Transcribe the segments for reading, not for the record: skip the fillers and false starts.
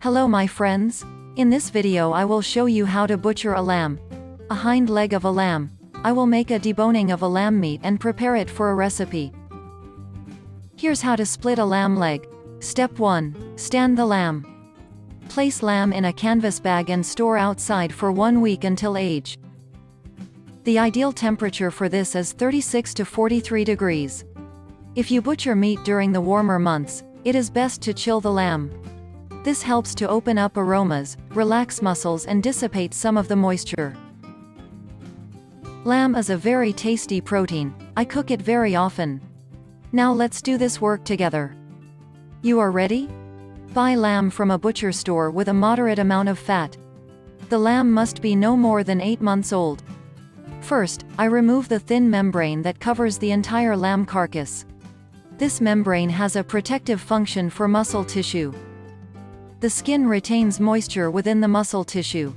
Hello my friends. In this video I will show you how to butcher a lamb. A hind leg of a lamb. I will make a deboning of a lamb meat and prepare it for a recipe. Here's how to split a lamb leg. Step 1. Stand the lamb. Place lamb in a canvas bag and store outside for 1 week until age. The ideal temperature for this is 36 to 43 degrees. If you butcher meat during the warmer months, it is best to chill the lamb. This helps to open up aromas, relax muscles and dissipate some of the moisture. Lamb is a very tasty protein. I cook it very often. Now let's do this work together. You are ready? Buy lamb from a butcher store with a moderate amount of fat. The lamb must be no more than 8 months old. First, I remove the thin membrane that covers the entire lamb carcass. This membrane has a protective function for muscle tissue. The skin retains moisture within the muscle tissue.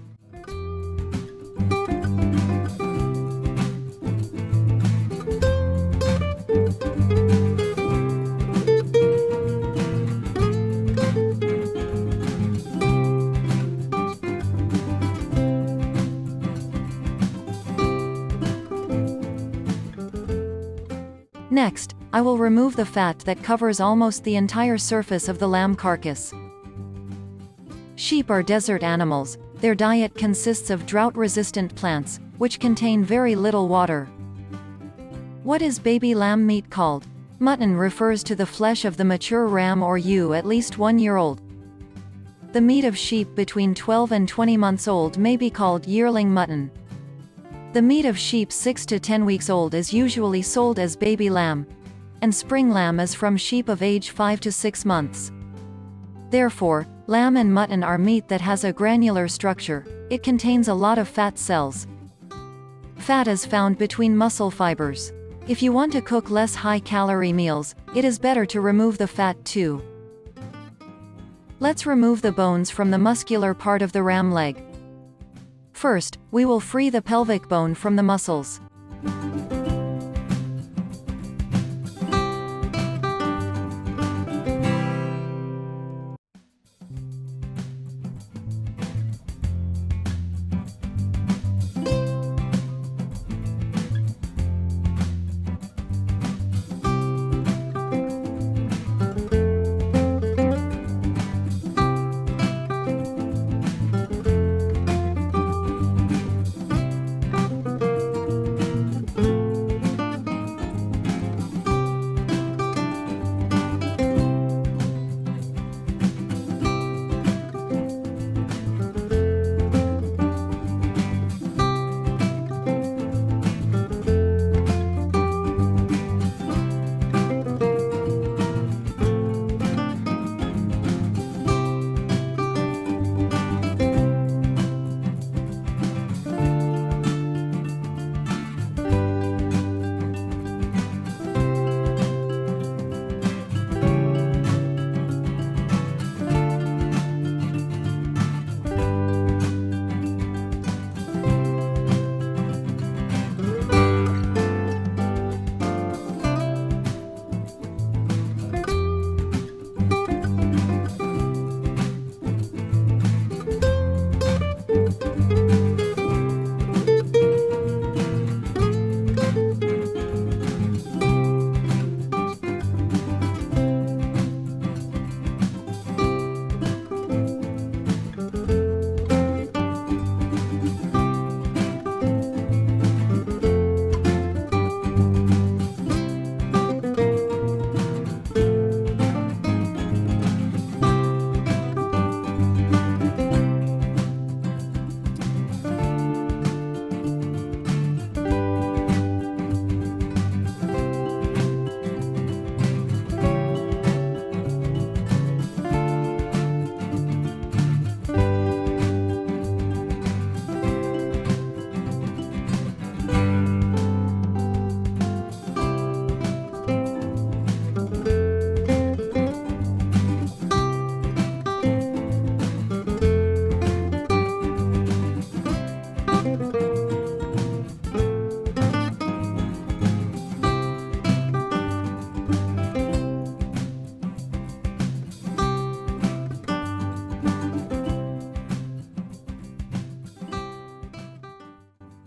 Next, I will remove the fat that covers almost the entire surface of the lamb carcass. Sheep are desert animals. Their diet consists of drought-resistant plants, which contain very little water. What is baby lamb meat called? Mutton refers to the flesh of the mature ram or ewe at least 1 year old. The meat of sheep between 12 and 20 months old may be called yearling mutton. The meat of sheep 6 to 10 weeks old is usually sold as baby lamb, and spring lamb is from sheep of age 5 to 6 months. Therefore, lamb and mutton are meat that has a granular structure. It contains a lot of fat cells. Fat is found between muscle fibers. If you want to cook less high-calorie meals, it is better to remove the fat too. Let's remove the bones from the muscular part of the ram leg. First, we will free the pelvic bone from the muscles.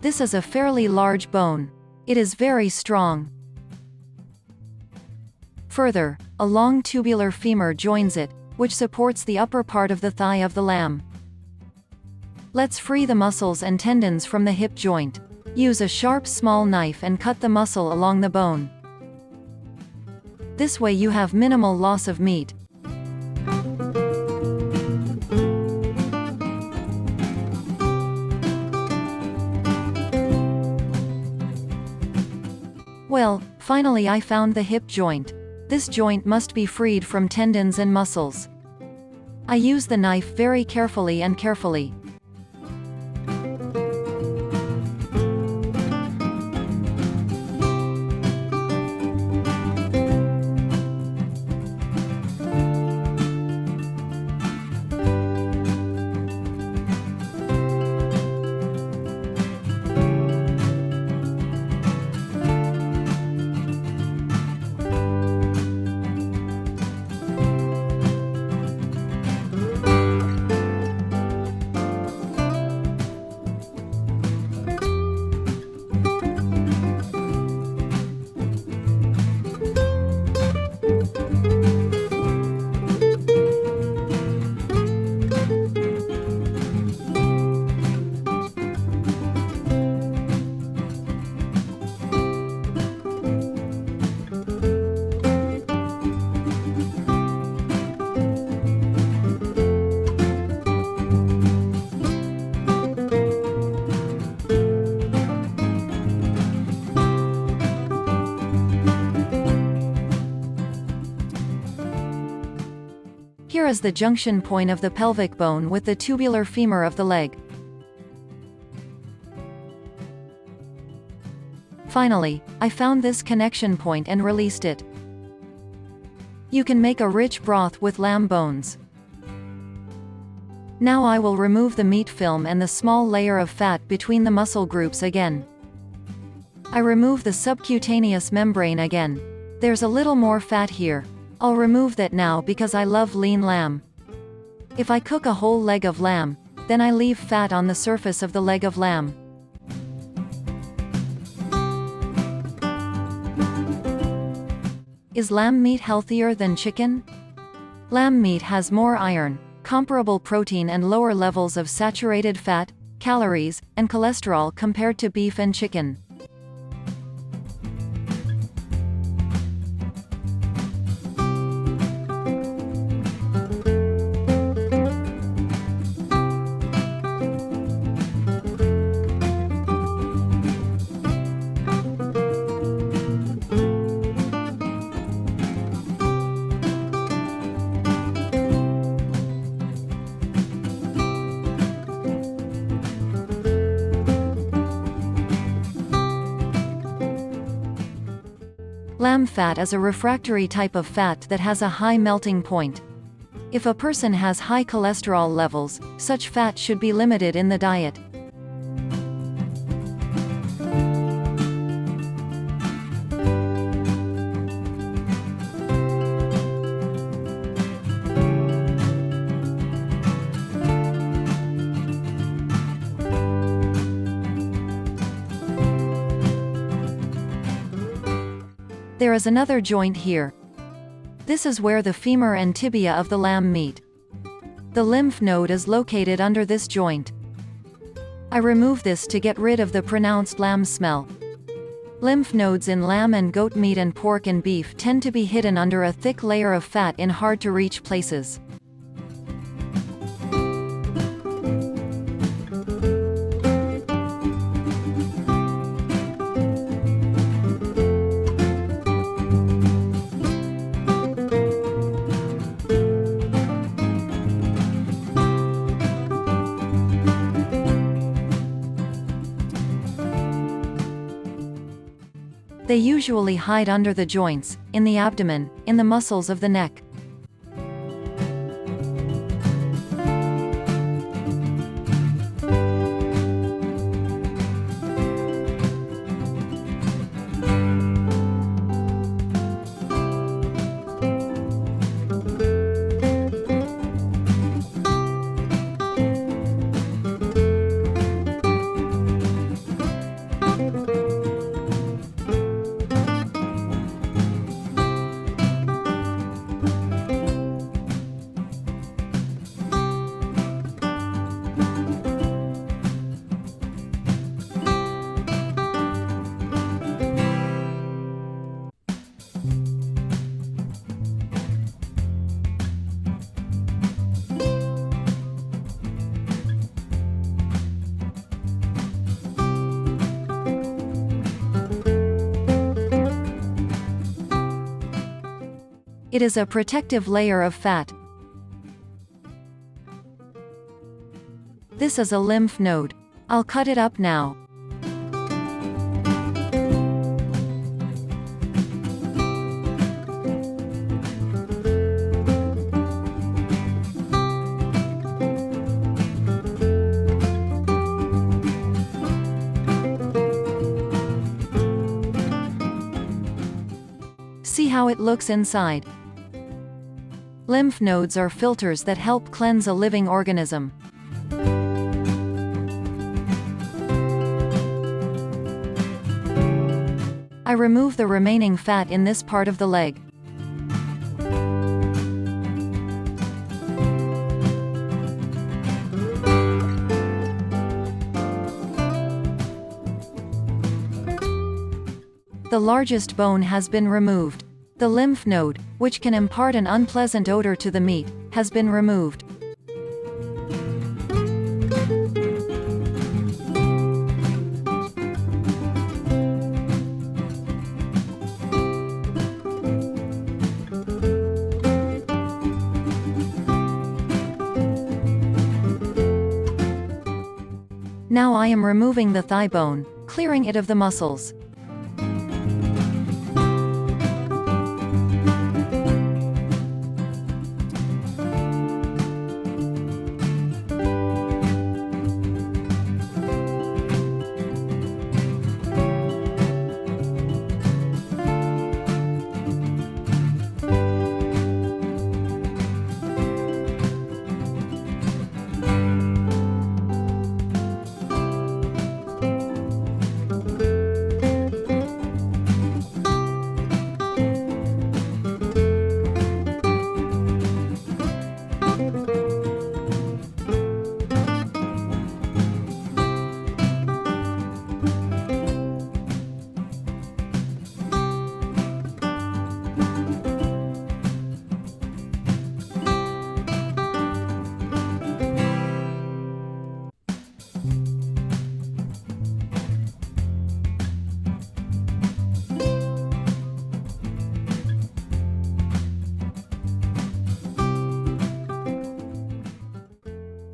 This is a fairly large bone. It is very strong. Further, a long tubular femur joins it, which supports the upper part of the thigh of the lamb. Let's free the muscles and tendons from the hip joint. Use a sharp small knife and cut the muscle along the bone. This way you have minimal loss of meat. Well, finally I found the hip joint. This joint must be freed from tendons and muscles. I use the knife very carefully and carefully. Here is the junction point of the pelvic bone with the tubular femur of the leg. Finally, I found this connection point and released it. You can make a rich broth with lamb bones. Now I will remove the meat film and the small layer of fat between the muscle groups again. I remove the subcutaneous membrane again. There's a little more fat here. I'll remove that now because I love lean lamb. If I cook a whole leg of lamb, then I leave fat on the surface of the leg of lamb. Is lamb meat healthier than chicken? Lamb meat has more iron, comparable protein and lower levels of saturated fat, calories, and cholesterol compared to beef and chicken. Lamb fat is a refractory type of fat that has a high melting point. If a person has high cholesterol levels, such fat should be limited in the diet. There is another joint here. This is where the femur and tibia of the lamb meet. The lymph node is located under this joint. I remove this to get rid of the pronounced lamb smell. Lymph nodes in lamb and goat meat and pork and beef tend to be hidden under a thick layer of fat in hard-to-reach places. They usually hide under the joints, in the abdomen, in the muscles of the neck. It is a protective layer of fat. This is a lymph node. I'll cut it up now. See how it looks inside. Lymph nodes are filters that help cleanse a living organism. I remove the remaining fat in this part of the leg. The largest bone has been removed. The lymph node, which can impart an unpleasant odor to the meat, has been removed. Now I am removing the thigh bone, clearing it of the muscles.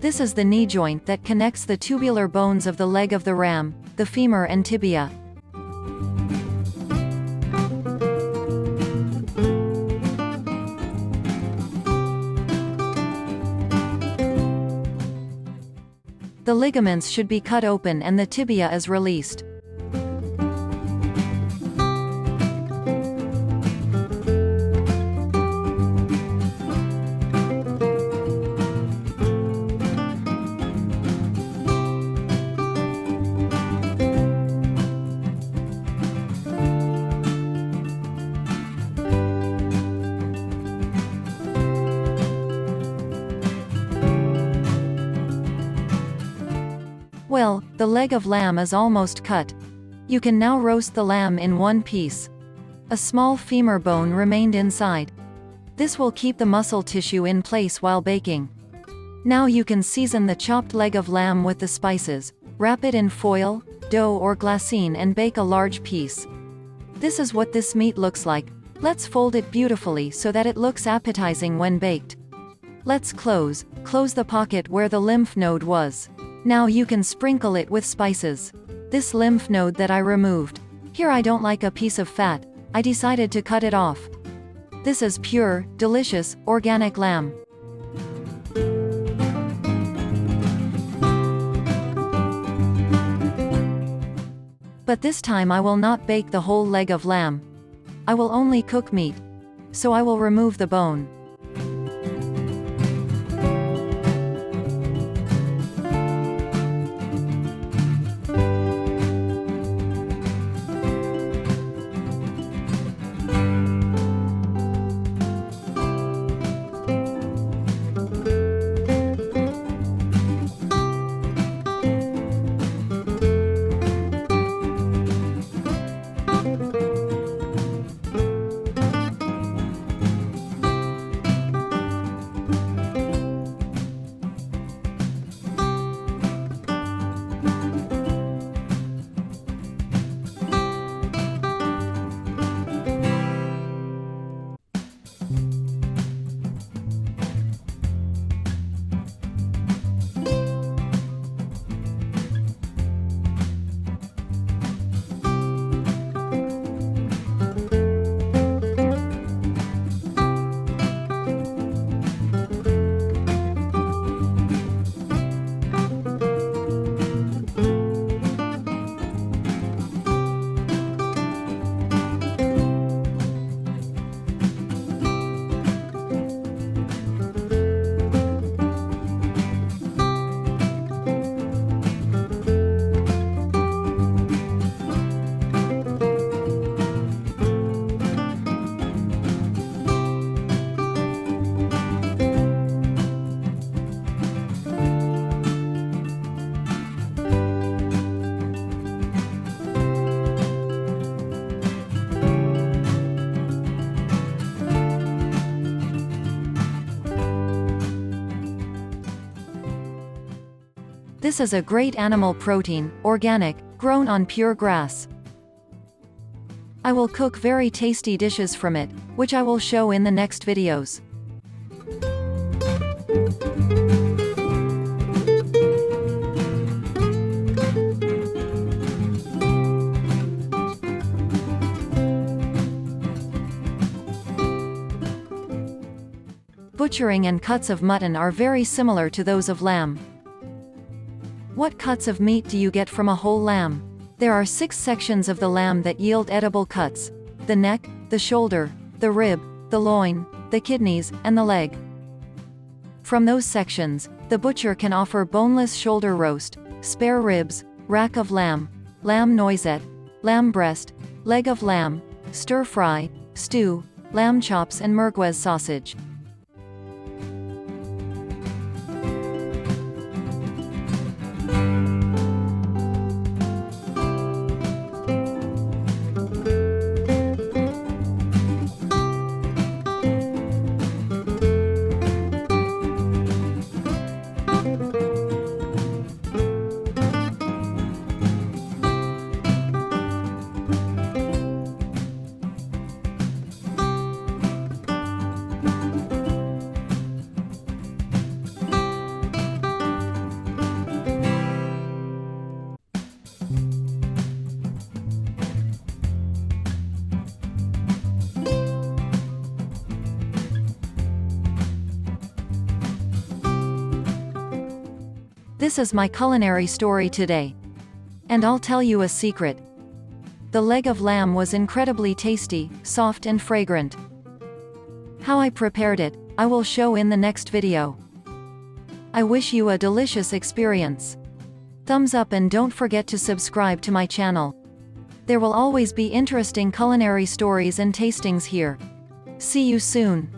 This is the knee joint that connects the tubular bones of the leg of the ram, the femur and tibia. The ligaments should be cut open and the tibia is released. Well, the leg of lamb is almost cut. You can now roast the lamb in one piece. A small femur bone remained inside. This will keep the muscle tissue in place while baking. Now you can season the chopped leg of lamb with the spices, wrap it in foil, dough or glassine and bake a large piece. This is what this meat looks like. Let's fold it beautifully so that it looks appetizing when baked. Let's close the pocket where the lymph node was. Now you can sprinkle it with spices. This lymph node that I removed. Here I don't like a piece of fat, I decided to cut it off. This is pure, delicious, organic lamb. But this time I will not bake the whole leg of lamb. I will only cook meat. So I will remove the bone. This is a great animal protein, organic, grown on pure grass. I will cook very tasty dishes from it, which I will show in the next videos. Butchering and cuts of mutton are very similar to those of lamb. What cuts of meat do you get from a whole lamb? There are 6 sections of the lamb that yield edible cuts: the neck, the shoulder, the rib, the loin, the kidneys, and the leg. From those sections, the butcher can offer boneless shoulder roast, spare ribs, rack of lamb, lamb noisette, lamb breast, leg of lamb, stir fry, stew, lamb chops and merguez sausage. This is my culinary story today. And I'll tell you a secret. The leg of lamb was incredibly tasty, soft and fragrant. How I prepared it, I will show in the next video. I wish you a delicious experience. Thumbs up and don't forget to subscribe to my channel. There will always be interesting culinary stories and tastings here. See you soon.